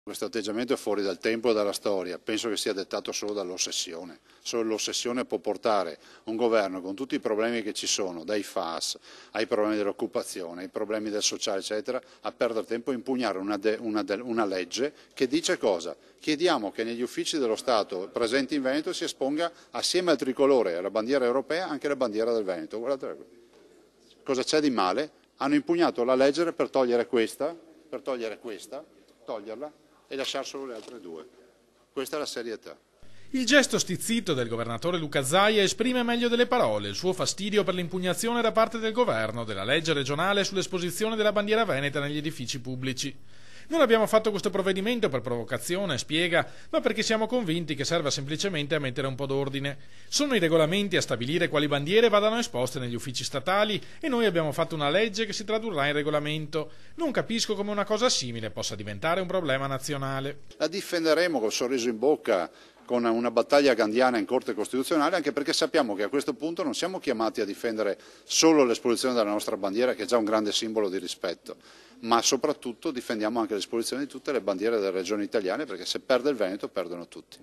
Questo atteggiamento è fuori dal tempo e dalla storia, penso che sia dettato solo dall'ossessione. Solo l'ossessione può portare un governo con tutti i problemi che ci sono, dai FAS ai problemi dell'occupazione, ai problemi del sociale, eccetera, a perdere tempo e impugnare una legge che dice cosa? Chiediamo che negli uffici dello Stato presenti in Veneto si esponga assieme al tricolore e alla bandiera europea anche la bandiera del Veneto. Guardate, cosa c'è di male? Hanno impugnato la legge per togliere questa, toglierla e lasciare solo le altre due. Questa è la serietà. Il gesto stizzito del governatore Luca Zaia esprime meglio delle parole il suo fastidio per l'impugnazione da parte del governo della legge regionale sull'esposizione della bandiera veneta negli edifici pubblici. Non abbiamo fatto questo provvedimento per provocazione, spiega, ma perché siamo convinti che serva semplicemente a mettere un po' d'ordine. Sono i regolamenti a stabilire quali bandiere vadano esposte negli uffici statali e noi abbiamo fatto una legge che si tradurrà in regolamento. Non capisco come una cosa simile possa diventare un problema nazionale. La difenderemo col sorriso in bocca, con una battaglia gandhiana in Corte Costituzionale, anche perché sappiamo che a questo punto non siamo chiamati a difendere solo l'esposizione della nostra bandiera, che è già un grande simbolo di rispetto, ma soprattutto difendiamo anche l'esposizione di tutte le bandiere delle regioni italiane, perché se perde il Veneto perdono tutti.